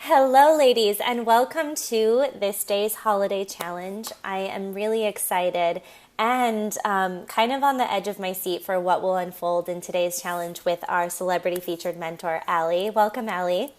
Hello, ladies, and welcome to this day's holiday challenge. I am really excited and kind of on the edge of my seat for what will unfold in today's challenge with our celebrity featured mentor, Allie. Welcome, Allie.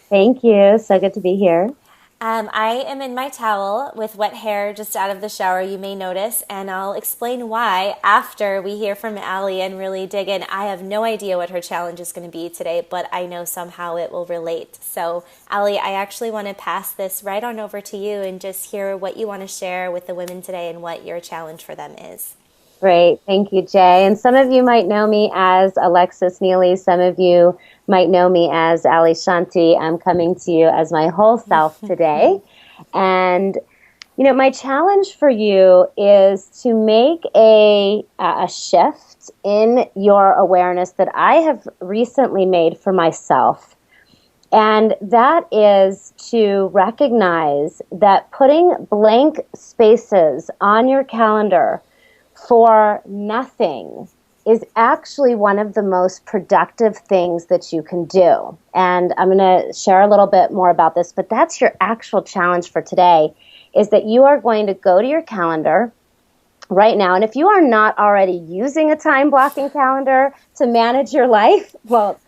Thank you. So good to be here. I am in my towel with wet hair just out of the shower, you may notice, and I'll explain why after we hear from Allie and really dig in. I have no idea what her challenge is going to be today, but I know somehow it will relate. So, Allie, I actually want to pass this right on over to you and just hear what you want to share with the women today and what your challenge for them is. Great. Thank you, Jay. And some of you might know me as Alexis Neely. Some of you might know me as Ali Shanti. I'm coming to you as my whole self today. And, my challenge for you is to make a shift in your awareness that I have recently made for myself. And that is to recognize that putting blank spaces on your calendar for nothing is actually one of the most productive things that you can do. And I'm going to share a little bit more about this, but that's your actual challenge for today, is that you are going to go to your calendar right now. And if you are not already using a time blocking calendar to manage your life, well,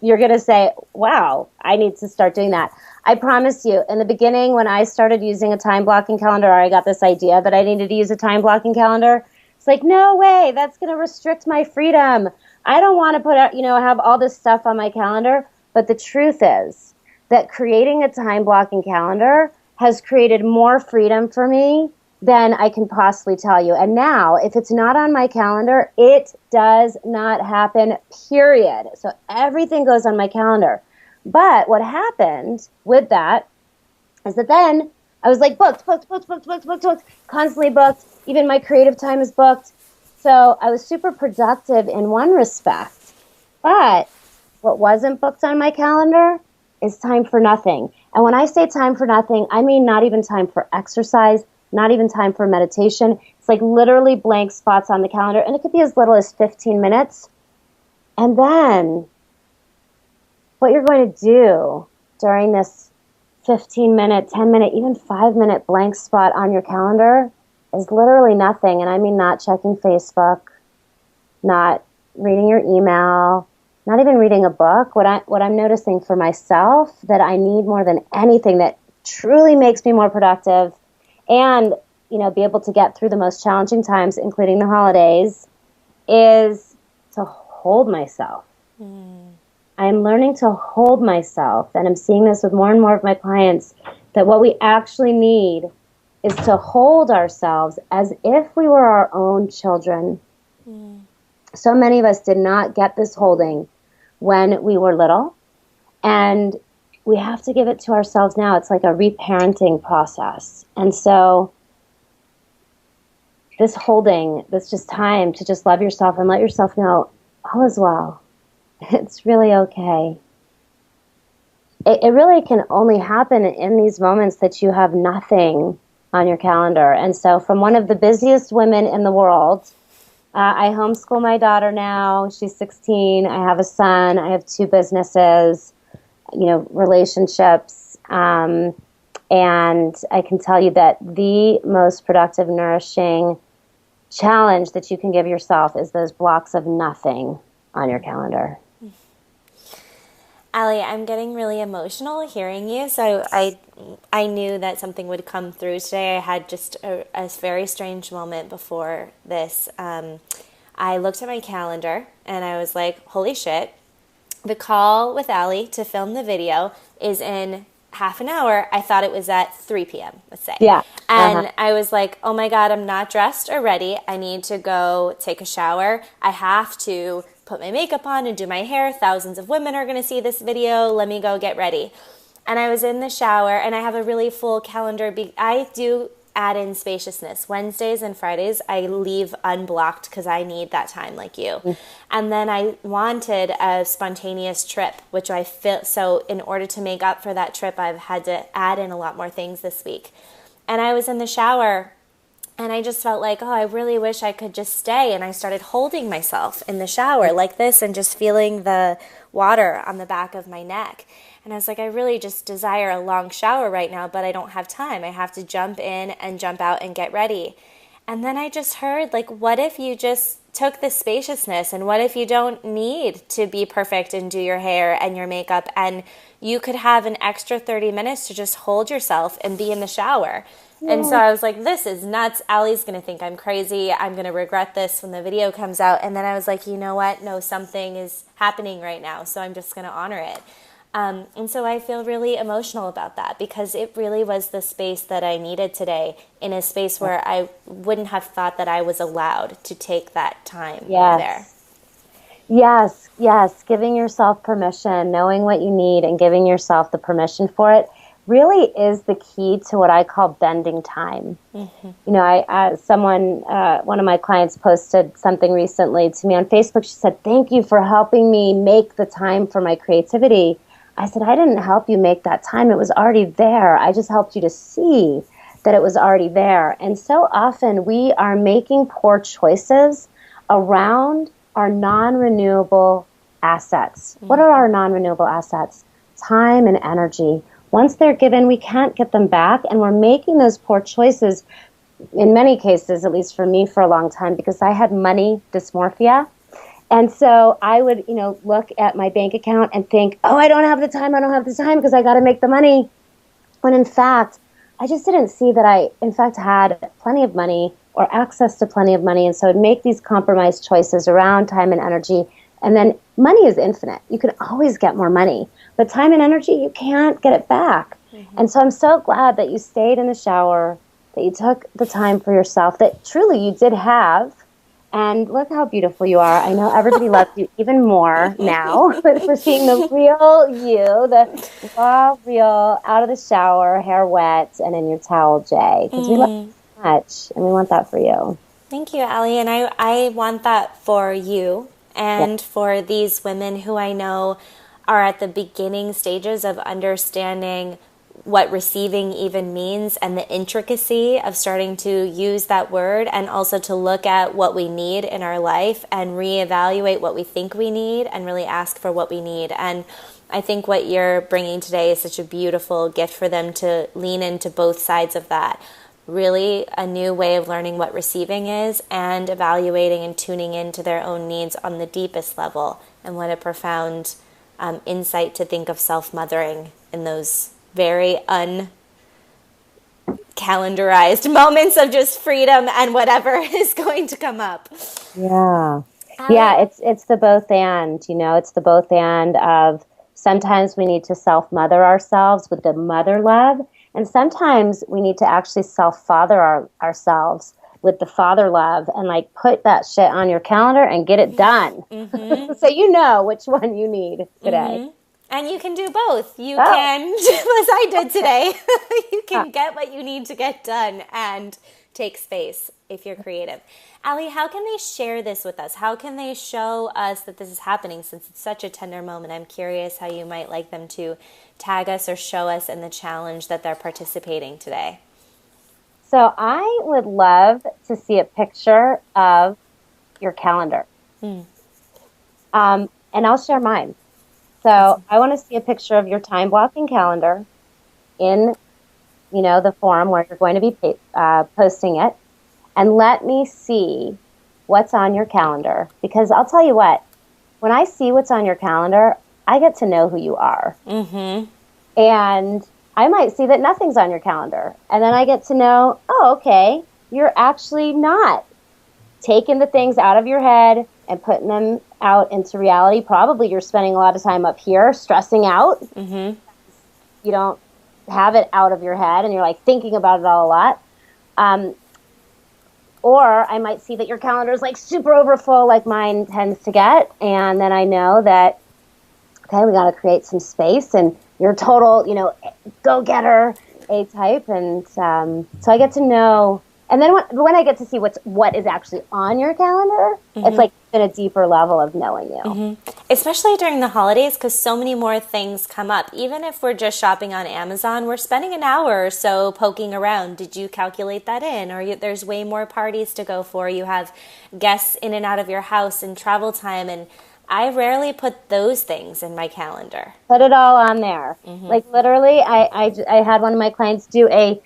you're going to say, wow, I need to start doing that. I promise you, in the beginning, when I started using a time blocking calendar, or I got this idea that I needed to use a time blocking calendar, it's like, no way, that's going to restrict my freedom. I don't want to have all this stuff on my calendar. But the truth is that creating a time blocking calendar has created more freedom for me than I can possibly tell you. And now, if it's not on my calendar, it does not happen, period. So everything goes on my calendar. But what happened with that is that then I was like booked, constantly booked. Even my creative time is booked. So I was super productive in one respect. But what wasn't booked on my calendar is time for nothing. And when I say time for nothing, I mean not even time for exercise, not even time for meditation. It's like literally blank spots on the calendar. And it could be as little as 15 minutes. And then what you're going to do during this 15-minute, 10-minute, even 5-minute blank spot on your calendar is literally nothing. And I mean not checking Facebook, not reading your email, not even reading a book. What I'm noticing for myself that I need more than anything that truly makes me more productive and, be able to get through the most challenging times, including the holidays, is to hold myself. I'm learning to hold myself, and I'm seeing this with more and more of my clients, that what we actually need is to hold ourselves as if we were our own children. So many of us did not get this holding when we were little, and we have to give it to ourselves now. It's like a reparenting process. And so this holding, this just time to just love yourself and let yourself know, all is well. It's really okay. It really can only happen in these moments that you have nothing on your calendar. And so from one of the busiest women in the world, I homeschool my daughter now. She's 16. I have a son. I have 2 businesses, relationships. And I can tell you that the most productive, nourishing challenge that you can give yourself is those blocks of nothing on your calendar. Allie, I'm getting really emotional hearing you. So I knew that something would come through today. I had just a very strange moment before this. I looked at my calendar and I was like, holy shit, the call with Allie to film the video is in half an hour. I thought it was at 3 p.m., let's say. Yeah. And I was like, oh my God, I'm not dressed or ready. I need to go take a shower. I have to put my makeup on and do my hair. Thousands of women are going to see this video. Let me go get ready. And I was in the shower, and I have a really full calendar. I do add in spaciousness. Wednesdays and Fridays, I leave unblocked because I need that time like you. And then I wanted a spontaneous trip, which I feel, so in order to make up for that trip, I've had to add in a lot more things this week. And I was in the shower And I just felt like, oh, I really wish I could just stay. And I started holding myself in the shower like this and just feeling the water on the back of my neck. And I was like, I really just desire a long shower right now, but I don't have time. I have to jump in and jump out and get ready. And then I just heard, like, what if you just took the spaciousness, and what if you don't need to be perfect and do your hair and your makeup, and you could have an extra 30 minutes to just hold yourself and be in the shower. And so I was like, this is nuts. Allie's going to think I'm crazy. I'm going to regret this when the video comes out. And then I was like, you know what? No, something is happening right now, so I'm just going to honor it. And so I feel really emotional about that, because it really was the space that I needed today, in a space where I wouldn't have thought that I was allowed to take that time there. Yes. Giving yourself permission, knowing what you need and giving yourself the permission for it really is the key to what I call bending time. Mm-hmm. You know, one of my clients posted something recently to me on Facebook. She said, "Thank you for helping me make the time for my creativity." I said, "I didn't help you make that time. It was already there. I just helped you to see that it was already there." And so often we are making poor choices around our non-renewable assets. Mm-hmm. What are our non-renewable assets? Time and energy. Once they're given, we can't get them back, and we're making those poor choices, in many cases, at least for me, for a long time, because I had money dysmorphia. And so I would, look at my bank account and think, oh, I don't have the time because I got to make the money. When in fact, I just didn't see that I, in fact, had plenty of money or access to plenty of money. And so I'd make these compromised choices around time and energy. And then money is infinite. You can always get more money. But time and energy, you can't get it back. Mm-hmm. And so I'm so glad that you stayed in the shower, that you took the time for yourself, that truly you did have. And look how beautiful you are. I know everybody loves you even more now for seeing the real you, the raw, real, out of the shower, hair wet, and in your towel, Jay. Because we love you so much, and we want that for you. Thank you, Allie. And I want that for you and for these women who I know are at the beginning stages of understanding what receiving even means, and the intricacy of starting to use that word, and also to look at what we need in our life and reevaluate what we think we need and really ask for what we need. And I think what you're bringing today is such a beautiful gift for them to lean into both sides of that. Really a new way of learning what receiving is, and evaluating and tuning into their own needs on the deepest level. And what a profound insight to think of self-mothering in those very uncalendarized moments of just freedom and whatever is going to come up. Yeah. It's the both and, it's the both and of sometimes we need to self-mother ourselves with the mother love, and sometimes we need to actually self-father ourselves with the father love, and put that shit on your calendar and get it done. Mm-hmm. So you know which one you need today. Mm-hmm. And you can do both. You can, just as I did today, you can get what you need to get done and take space if you're creative. Allie, how can they share this with us? How can they show us that this is happening, since it's such a tender moment? I'm curious how you might like them to tag us or show us in the challenge that they're participating today. So I would love to see a picture of your calendar. And I'll share mine. So I want to see a picture of your time blocking calendar in, the forum where you're going to be posting it. And let me see what's on your calendar. Because I'll tell you what, when I see what's on your calendar, I get to know who you are. Mm-hmm. And I might see that nothing's on your calendar. And then I get to know, oh, okay, you're actually not taking the things out of your head and putting them out into reality. Probably you're spending a lot of time up here stressing out. Mm-hmm. You don't have it out of your head and you're thinking about it all a lot. Or I might see that your calendar is super overfull, like mine tends to get. And then I know that, okay, we got to create some space, and you're a total, go-getter A-type. And so I get to know And then when I get to see what is actually on your calendar, it's like been a deeper level of knowing you. Especially during the holidays, because so many more things come up. Even if we're just shopping on Amazon, we're spending an hour or so poking around. Did you calculate that in? Or there's way more parties to go for. You have guests in and out of your house and travel time. And I rarely put those things in my calendar. Put it all on there. Like literally, I had one of my clients do a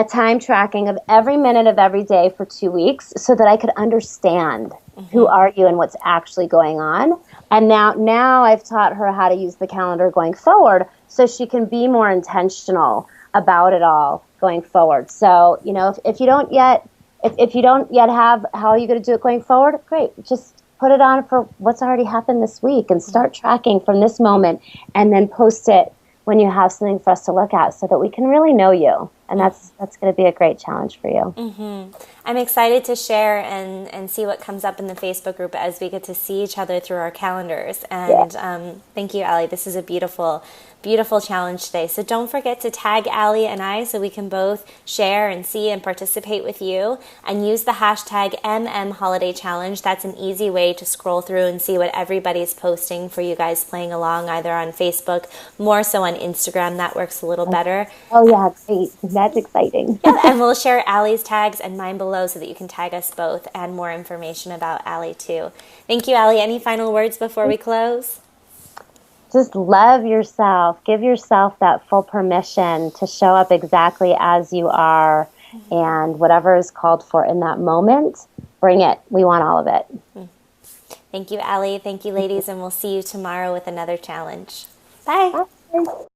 time tracking of every minute of every day for 2 weeks so that I could understand who are you and what's actually going on. And now I've taught her how to use the calendar going forward so she can be more intentional about it all going forward. So, you know, if you don't yet have how are you going to do it going forward, great. Just put it on for what's already happened this week and start tracking from this moment, and then post it when you have something for us to look at so that we can really know you. And that's going to be a great challenge for you. I'm excited to share and see what comes up in the Facebook group as we get to see each other through our calendars. And thank you, Allie. This is a beautiful challenge today. So don't forget to tag Allie and I so we can both share and see and participate with you. And use the hashtag #MMHolidayChallenge. That's an easy way to scroll through and see what everybody's posting for you guys playing along, either on Facebook, more so on Instagram. That works a little better. Oh, yeah. Great. That's exciting. Yeah, and we'll share Allie's tags and mine below so that you can tag us both and more information about Allie too. Thank you, Allie. Any final words before we close? Just love yourself. Give yourself that full permission to show up exactly as you are, and whatever is called for in that moment, bring it. We want all of it. Thank you, Allie. Thank you, ladies, and we'll see you tomorrow with another challenge. Bye. Bye.